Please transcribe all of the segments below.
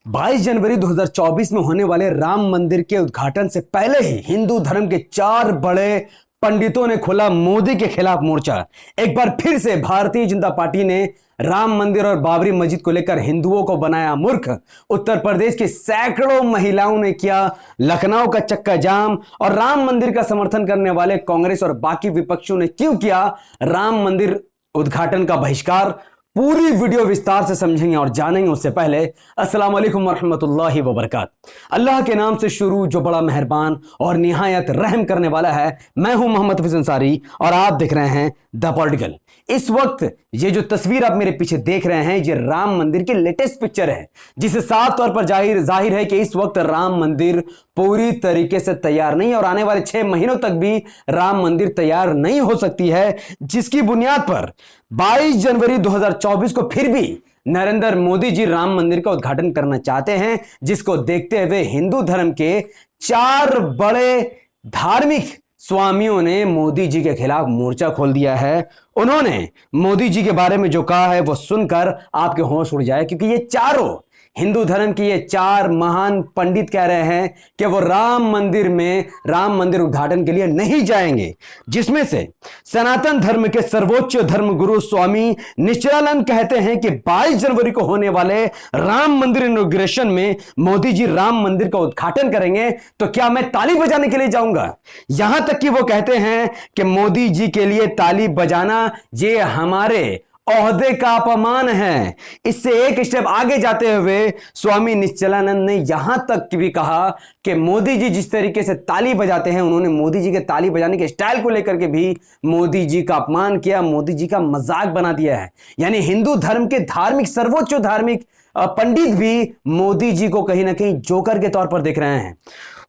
22 जनवरी 2024 में होने वाले राम मंदिर के उद्घाटन से पहले ही हिंदू धर्म के 4 बड़े पंडितों ने खोला मोदी के खिलाफ मोर्चा। एक बार फिर से भारतीय जनता पार्टी ने राम मंदिर और बाबरी मस्जिद को लेकर हिंदुओं को बनाया मूर्ख। उत्तर प्रदेश की सैकड़ों महिलाओं ने किया लखनऊ का चक्का जाम और राम मंदिर का समर्थन करने वाले कांग्रेस और बाकी विपक्षियों ने क्यों किया राम मंदिर उद्घाटन का बहिष्कार। पूरी वीडियो विस्तार से समझेंगे और जानेंगे। उससे पहले अस्सलाम वालेकुम वरहमतुल्लाहि वबरकात। अल्लाह के नाम से शुरू जो बड़ा मेहरबान और निहायत रहम करने वाला है। मैं हूं मोहम्मद हफीज अंसारी और आप देख रहे हैं द पॉलिटिकल। इस वक्त ये जो तस्वीर आप मेरे पीछे देख रहे हैं ये राम मंदिर की लेटेस्ट पिक्चर है, जिससे साफ तौर पर जाहिर है कि इस वक्त राम मंदिर पूरी तरीके से तैयार नहीं और आने वाले 6 महीनों तक भी राम मंदिर तैयार नहीं हो सकती है, जिसकी बुनियाद पर 22 जनवरी 2024 को फिर भी नरेंद्र मोदी जी राम मंदिर का उद्घाटन करना चाहते हैं, जिसको देखते हुए हिंदू धर्म के 4 बड़े धार्मिक स्वामियों ने मोदी जी के खिलाफ मोर्चा खोल दिया है। उन्होंने मोदी जी के बारे में जो कहा है वो सुनकर आपके होश उड़ जाए, क्योंकि ये चारों हिंदू धर्म के ये 4 महान पंडित कह रहे हैं कि वो राम मंदिर उद्घाटन के लिए नहीं जाएंगे, जिसमें से सनातन धर्म के सर्वोच्च धर्म गुरु स्वामी निश्चलानंद कहते हैं कि 22 जनवरी को होने वाले राम मंदिर इनॉग्रेशन में मोदी जी राम मंदिर का उद्घाटन करेंगे तो क्या मैं ताली बजाने के लिए जाऊंगा। यहां तक कि वो कहते हैं कि मोदी जी के लिए ताली बजाना ये हमारे ओहदे का अपमान है। इससे एक स्टेप आगे जाते हुए स्वामी निश्चलानंद ने यहां तक भी कहा कि मोदी जी जिस तरीके से ताली बजाते हैं, उन्होंने मोदी जी के ताली बजाने के स्टाइल को लेकर के भी मोदी जी का अपमान किया, मोदी जी का मजाक बना दिया है। यानी हिंदू धर्म के सर्वोच्च धार्मिक पंडित भी मोदी जी को कहीं ना कहीं जोकर के तौर पर देख रहे हैं।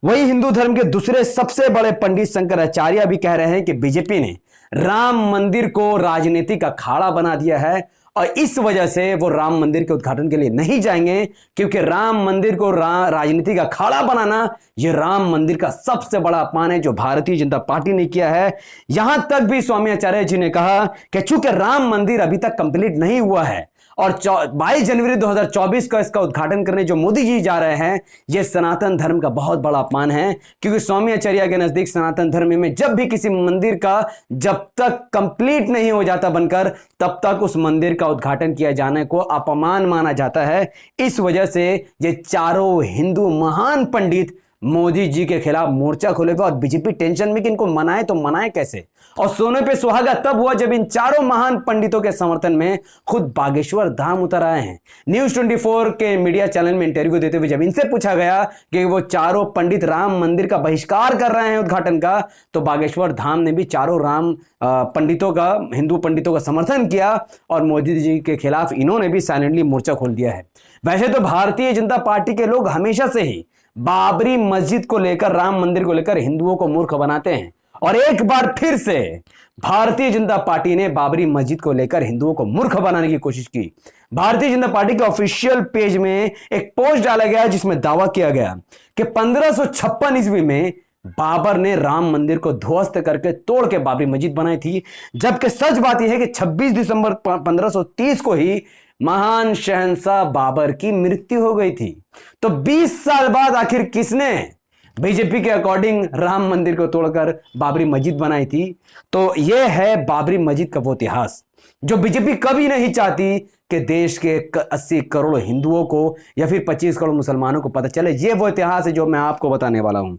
वही हिंदू धर्म के दूसरे सबसे बड़े पंडित शंकराचार्य भी कह रहे हैं कि बीजेपी ने राम मंदिर को राजनीतिक अखाड़ा बना दिया है और इस वजह से वो राम मंदिर के उद्घाटन के लिए नहीं जाएंगे, क्योंकि राम मंदिर को राजनीतिक अखाड़ा बनाना ये राम मंदिर का सबसे बड़ा अपमान है जो भारतीय जनता पार्टी ने किया है। यहां तक भी स्वामी आचार्य जी ने कहा कि चूंकि राम मंदिर अभी तक कंप्लीट नहीं हुआ है और 22 जनवरी 2024 का इसका उद्घाटन करने जो मोदी जी जा रहे हैं, यह सनातन धर्म का बहुत बड़ा अपमान है, क्योंकि स्वामी आचार्य के नजदीक सनातन धर्म में जब भी किसी मंदिर का जब तक कंप्लीट नहीं हो जाता बनकर, तब तक उस मंदिर का उद्घाटन किया जाने को अपमान माना जाता है। इस वजह से ये चारों हिंदू महान पंडित मोदी जी के खिलाफ मोर्चा खोलेगा और बीजेपी टेंशन में कि इनको मनाए तो मनाए कैसे। और सोने पे सुहागा तब हुआ जब इन चारों महान पंडितों के समर्थन में खुद बागेश्वर धाम उतर आए हैं। न्यूज 24 के मीडिया चैनल में इंटरव्यू देते हुए जब इनसे पूछा गया कि वो चारों पंडित राम मंदिर का बहिष्कार कर रहे हैं उद्घाटन का, तो बागेश्वर धाम ने भी चारों हिंदू पंडितों का समर्थन किया और मोदी जी के खिलाफ इन्होंने भी साइलेंटली मोर्चा खोल दिया है। वैसे तो भारतीय जनता पार्टी के लोग हमेशा से ही बाबरी मस्जिद को लेकर, राम मंदिर को लेकर हिंदुओं को मूर्ख बनाते हैं और एक बार फिर से भारतीय जनता पार्टी ने बाबरी मस्जिद को लेकर हिंदुओं को मूर्ख बनाने की कोशिश की। भारतीय जनता पार्टी के ऑफिशियल पेज में एक पोस्ट डाला गया जिसमें दावा किया गया कि 1556 ईस्वी में बाबर ने राम मंदिर को ध्वस्त करके तोड़ के बाबरी मस्जिद बनाई थी, जबकि सच बात यह है कि 26 दिसंबर 1530 को ही महान शहंशाह बाबर की मृत्यु हो गई थी। तो 20 साल बाद आखिर किसने बीजेपी के अकॉर्डिंग राम मंदिर को तोड़कर बाबरी मस्जिद बनाई थी? तो यह है बाबरी मस्जिद का वो इतिहास जो बीजेपी कभी नहीं चाहती कि देश के 80 करोड़ हिंदुओं को या फिर 25 करोड़ मुसलमानों को पता चले। यह वो इतिहास है जो मैं आपको बताने वाला हूं।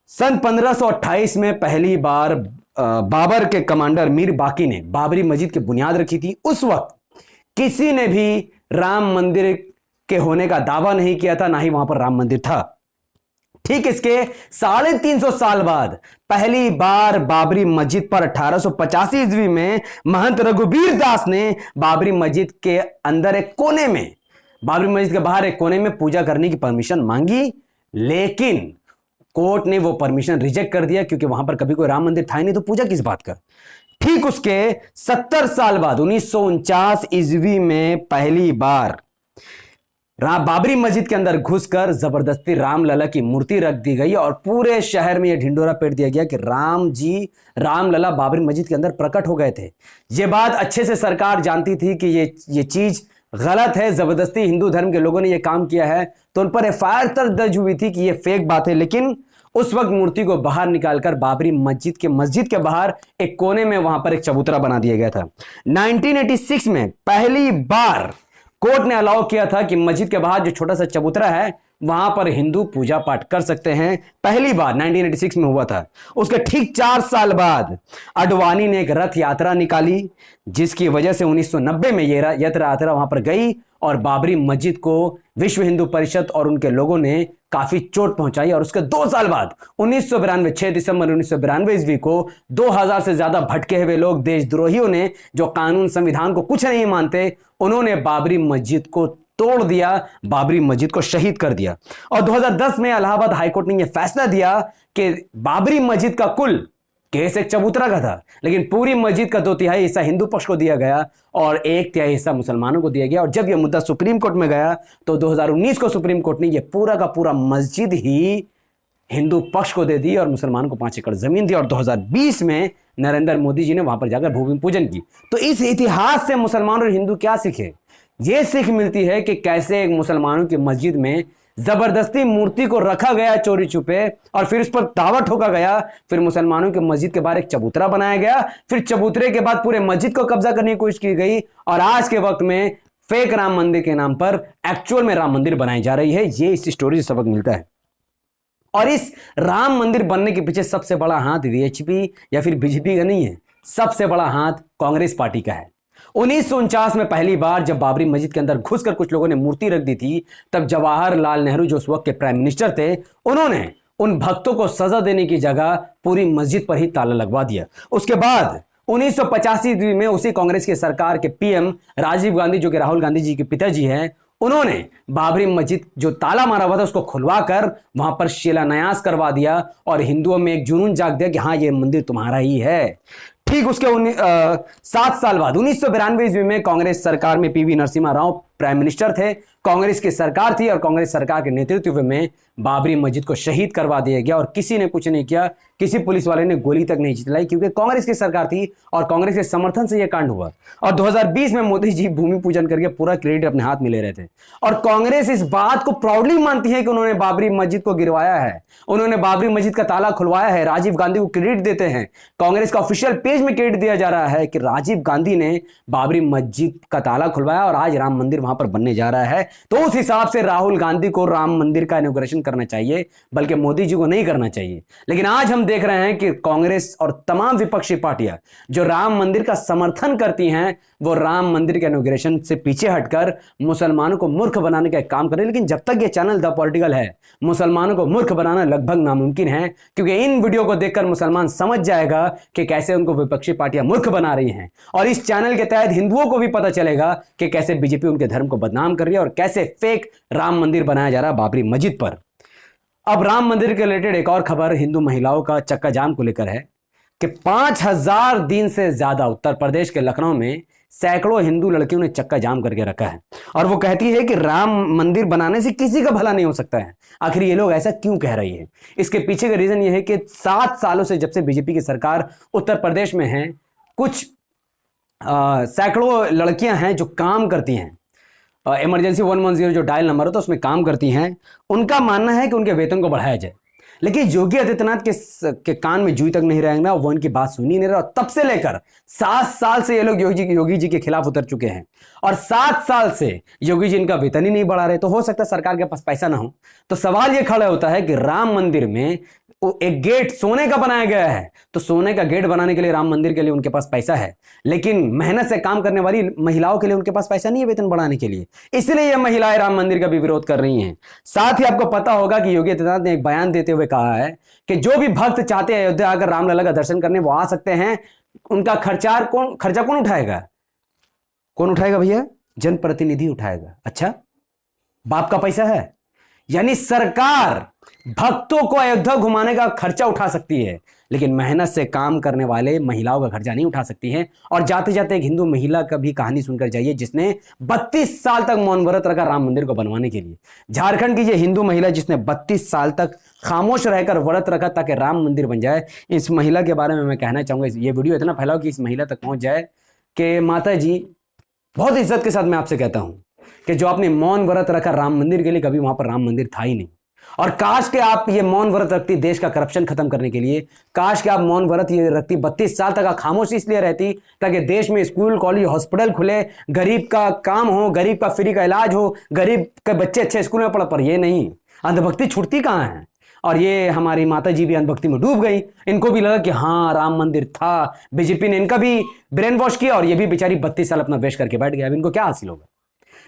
सन 1528 में पहली बार बाबर के कमांडर मीर बाकी ने बाबरी मस्जिद की बुनियाद रखी थी। उस वक्त किसी ने भी राम मंदिर के होने का दावा नहीं किया था, ना ही वहां पर राम मंदिर था। ठीक इसके 350 साल बाद पहली बार बाबरी मस्जिद पर 1885 ईस्वी में महंत रघुबीर दास ने बाबरी मस्जिद के अंदर एक कोने में, बाबरी मस्जिद के बाहर एक कोने में पूजा करने की परमिशन मांगी, लेकिन कोर्ट ने वो परमिशन रिजेक्ट कर दिया, क्योंकि वहां पर कभी कोई राम मंदिर था ही नहीं, तो पूजा किस बात का। ठीक उसके 70 साल बाद 1949 ईस्वी में पहली बार बाबरी मस्जिद के अंदर घुसकर जबरदस्ती रामलला की मूर्ति रख दी गई और पूरे शहर में यह ढिंडोरा पीट दिया गया कि रामलला बाबरी मस्जिद के अंदर प्रकट हो गए थे। यह बात अच्छे से सरकार जानती थी कि ये चीज गलत है, जबरदस्ती हिंदू धर्म के लोगों ने यह काम किया है, तो उन पर एफआईआर दर्ज हुई थी कि यह फेक बात है। लेकिन उस वक्त मूर्ति को बाहर निकालकर बाबरी मस्जिद के बाहर एक कोने में वहां पर एक चबूतरा बना दिया गया था। 1986 में पहली बार कोर्ट ने अलाउ किया था कि मस्जिद के बाहर जो छोटा सा चबूतरा है वहां पर हिंदू पूजा पाठ कर सकते हैं। पहली बार 1986 में हुआ था। उसके ठीक 4 साल बाद अडवाणी ने एक रथ यात्रा निकाली, जिसकी वजह से 1990 में यह यात्रा वहां पर गई और बाबरी मस्जिद को विश्व हिंदू परिषद और उनके लोगों ने काफी चोट पहुंचाई। और उसके 2 साल बाद 1992 6 दिसंबर 1992 ईस्वी को 2000 से ज्यादा भटके हुए लोग, देशद्रोहियों ने, जो कानून संविधान को कुछ नहीं मानते, उन्होंने बाबरी मस्जिद को तोड़ दिया, बाबरी मस्जिद को शहीद कर दिया। और 2010 में इलाहाबाद हाईकोर्ट ने यह फैसला दिया कि बाबरी मस्जिद का कुल केस एक चबूतरा का था, लेकिन पूरी मस्जिद का 2/3 हिस्सा हिंदू पक्ष को दिया गया और 1/3 हिस्सा मुसलमानों को दिया गया। और जब यह मुद्दा सुप्रीम कोर्ट में गया तो 2019 को सुप्रीम कोर्ट ने यह पूरा का पूरा मस्जिद ही हिंदू पक्ष को दे दी और मुसलमानों को 5 एकड़ जमीन दी। और 2020 में नरेंद्र मोदी जी ने वहां पर जाकर भूमि पूजन की। तो इस इतिहास से मुसलमान और हिंदू क्या सीखे? यह सीख मिलती है कि कैसे एक मुसलमानों की मस्जिद में जबरदस्ती मूर्ति को रखा गया चोरी छुपे और फिर उस पर दावा ठोका गया। फिर मुसलमानों की मस्जिद के बाहर एक चबूतरा बनाया गया, फिर चबूतरे के बाद पूरे मस्जिद को कब्जा करने की कोशिश की गई और आज के वक्त में फेक राम मंदिर के नाम पर एक्चुअल में राम मंदिर बनाई जा रही है। ये इस स्टोरी से सबक मिलता है। और इस राम मंदिर बनने के पीछे सबसे बड़ा हाथ वीएचपी या फिर बीजेपी का नहीं है, सबसे बड़ा हाथ कांग्रेस पार्टी का है। 1949 में पहली बार जब बाबरी मस्जिद के अंदर घुसकर कुछ लोगों ने मूर्ति रख दी थी, तब जवाहरलाल नेहरू जो उस वक्त के प्राइम मिनिस्टर थे, उन्होंने उन भक्तों को सजा देने की जगह पूरी मस्जिद पर ही ताला लगवा दिया। उसके बाद 1985 में उसी कांग्रेस की सरकार के पीएम राजीव गांधी, जो कि राहुल गांधी जी के पिताजी हैं, उन्होंने बाबरी मस्जिद जो ताला मारा हुआ था उसको खुलवाकर वहां पर शिलान्यास करवा दिया और हिंदुओं में एक जुनून जाग दिया कि हाँ, ये मंदिर तुम्हारा ही है। ठीक उसके 7 साल बाद 1992 ईस्वी में कांग्रेस सरकार में PV Narasimha Rao prime minister थे, कांग्रेस की सरकार थी और कांग्रेस सरकार के नेतृत्व में बाबरी मस्जिद को शहीद करवा दिया गया और किसी ने कुछ नहीं किया, किसी पुलिस वाले ने गोली तक नहीं चलाई, क्योंकि कांग्रेस की सरकार थी और कांग्रेस के समर्थन से यह कांड हुआ। और 2020 में मोदी जी भूमि पूजन करके पूरा क्रेडिट अपने हाथ में ले रहे थे और कांग्रेस इस बात को प्राउडली मानती है कि उन्होंने बाबरी मस्जिद को गिरवाया है, उन्होंने बाबरी मस्जिद का ताला खुलवाया है। राजीव गांधी को क्रेडिट देते हैं, कांग्रेस का ऑफिशियल पेज में क्रेडिट दिया जा रहा है कि राजीव गांधी ने बाबरी मस्जिद का ताला खुलवाया और आज राम मंदिर वहां पर बनने जा रहा है। तो उस हिसाब से राहुल गांधी को राम मंदिर का इनॉग्रेशन करना चाहिए, बल्कि मोदी जी को नहीं करना चाहिए। लेकिन आज हम देख रहे हैं कि कांग्रेस और तमाम विपक्षी पार्टियां जो राम मंदिर का समर्थन करती हैं, वो राम मंदिर के इनॉग्रेशन से पीछे हटकर मुसलमानों को मूर्ख बनाने का काम कर रहे हैं। लेकिन जब तक ये चैनल द पॉलिटिकल है, मुसलमानों को मूर्ख बनाना लगभग नामुमकिन है, क्योंकि इन वीडियो को देखकर मुसलमान समझ जाएगा कि कैसे उनको विपक्षी पार्टियां मूर्ख बना रही हैं। और इस चैनल के तहत हिंदुओं को भी पता चलेगा कि कैसे बीजेपी उनके धर्म को बदनाम कर रही है और कैसे फेक राम मंदिर बनाया जा रहा है बाबरी मस्जिद पर। अब राम मंदिर के रिलेटेड एक और खबर हिंदू महिलाओं का चक्का जाम को लेकर है कि 5000 दिन से ज्यादा उत्तर प्रदेश के लखनऊ में सैकड़ों हिंदू लड़कियों ने चक्का जाम करके रखा है और वो कहती है कि राम मंदिर बनाने से किसी का भला नहीं हो सकता है। आखिर ये लोग ऐसा क्यों कह रही है? इसके पीछे का रीजन ये है कि 7 सालों से जब से बीजेपी की सरकार उत्तर प्रदेश में है, कुछ सैकड़ों लड़कियां हैं जो काम करती हैं, इमरजेंसी 110 जो डायल नंबर होता है उसमें काम करती हैं। उनका मानना है कि उनके वेतन को बढ़ाया जाए, लेकिन योगी आदित्यनाथ के कान में जूई तक नहीं रहेगा, वो इनकी बात सुनी नहीं रहा। और तब से लेकर 7 साल से ये लोग योगी जी के खिलाफ उतर चुके हैं और 7 साल से योगी जी इनका वेतन ही नहीं बढ़ा रहे। तो हो सकता है सरकार के पास पैसा ना हो। तो सवाल ये खड़ा होता है कि राम मंदिर में एक गेट सोने का बनाया गया है, तो सोने का गेट बनाने के लिए राम मंदिर के लिए उनके पास पैसा है, लेकिन मेहनत से काम करने वाली महिलाओं के लिए उनके पास पैसा नहीं है वेतन बढ़ाने के लिए। इसलिए ये महिलाएं राम मंदिर का भी विरोध कर रही हैं। साथ ही आपको पता होगा कि योगी आदित्यनाथ ने एक बयान देते हुए कहा है कि जो भी भक्त चाहते हैं अयोध्या आकर रामलला का दर्शन करने, वो आ सकते हैं। उनका खर्चा कौन उठाएगा? कौन उठाएगा भैया? जनप्रतिनिधि उठाएगा। अच्छा, बाप का पैसा है, यानी सरकार भक्तों को अयोध्या घुमाने का खर्चा उठा सकती है, लेकिन मेहनत से काम करने वाले महिलाओं का खर्चा नहीं उठा सकती है। और जाते जाते एक हिंदू महिला का भी कहानी सुनकर जाइए, जिसने 32 साल तक मौन व्रत रखा राम मंदिर को बनवाने के लिए। झारखंड की ये हिंदू महिला जिसने 32 साल तक खामोश रहकर व्रत रखा ताकि राम मंदिर बन जाए। इस महिला के बारे में मैं कहना चाहूंगा, ये वीडियो इतना फैलाओ कि इस महिला तक पहुंच जाए कि माता जी बहुत इज्जत के साथ मैं आपसे कहता हूं कि जो आपने मौन व्रत रखा राम मंदिर के लिए, कभी वहां पर राम मंदिर था ही नहीं। और काश के आप ये मौन व्रत रखती देश का करप्शन खत्म करने के लिए, काश के आप मौन व्रत ये रखती 32 साल तक खामोशी इसलिए रहती ताकि देश में स्कूल कॉलेज हॉस्पिटल खुले, गरीब का काम हो, गरीब का फ्री का इलाज हो, गरीब के बच्चे अच्छे स्कूल में पढ़। पर ये नहीं, अंधभक्ति छुटती कहां है। और ये हमारी माता जी भी अंधभक्ति में डूब गई। इनको भी लगा कि हाँ राम मंदिर था, बीजेपी ने इनका भी ब्रेन वॉश किया और ये भी बेचारी 32 साल अपना वेस्ट करके बैठ गया। अब इनको क्या हासिल होगा।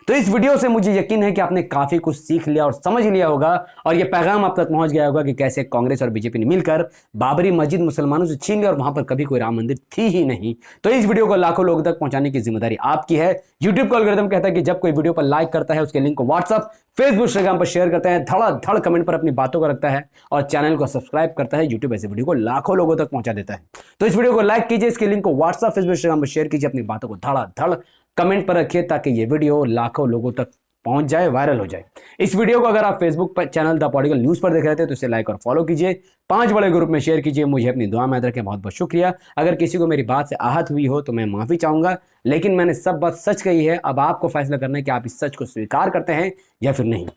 तो इस वीडियो से मुझे यकीन है कि आपने काफी कुछ सीख लिया और समझ लिया होगा और यह पैगाम आप तक पहुंच गया होगा कि कैसे कांग्रेस और बीजेपी ने मिलकर बाबरी मस्जिद मुसलमानों से छीन लिया और वहां पर कभी कोई राम मंदिर थी ही नहीं। तो इस वीडियो को लाखों लोगों तक पहुंचाने की जिम्मेदारी आपकी है। यूट्यूब का एल्गोरिथम कहता है कि जब कोई वीडियो पर लाइक करता है उसके लिंक को व्हाट्सएप, फेसबुक, इंस्टाग्राम पर शेयर करता है, धड़ कमेंट पर अपनी बातों को रखता है और चैनल को सब्सक्राइब करता है, यूट्यूब ऐसे वीडियो को लाखों लोगों तक पहुंचा देता है। तो इस वीडियो को लाइक कीजिए, इसके लिंक को व्हाट्सएप, फेसबुक, इंस्टाग्राम पर शेयर कीजिए, अपनी बातों को धड़ कमेंट पर रखिए ताकि ये वीडियो लाखों लोगों तक पहुंच जाए, वायरल हो जाए। इस वीडियो को अगर आप फेसबुक पर चैनल द पॉलिटिकल न्यूज पर देख रहे थे तो इसे लाइक और फॉलो कीजिए, 5 बड़े ग्रुप में शेयर कीजिए। मुझे अपनी दुआ में याद रखें। बहुत बहुत शुक्रिया। अगर किसी को मेरी बात से आहत हुई हो तो मैं माफी चाहूंगा, लेकिन मैंने सब बात सच कही है। अब आपको फैसला करना है कि आप इस सच को स्वीकार करते हैं या फिर नहीं।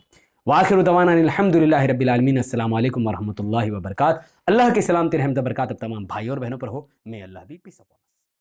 वाखिर दवाना अल्हम्दुलिल्लाहि रब्बिल आलमीन। अस्सलाम वालेकुम वरहमतुल्लाहि वबरकातुहू। अल्लाह की सलामती रहमत बरकत अब तमाम भाई और बहनों पर हो। मैं अल्लाह भी पीस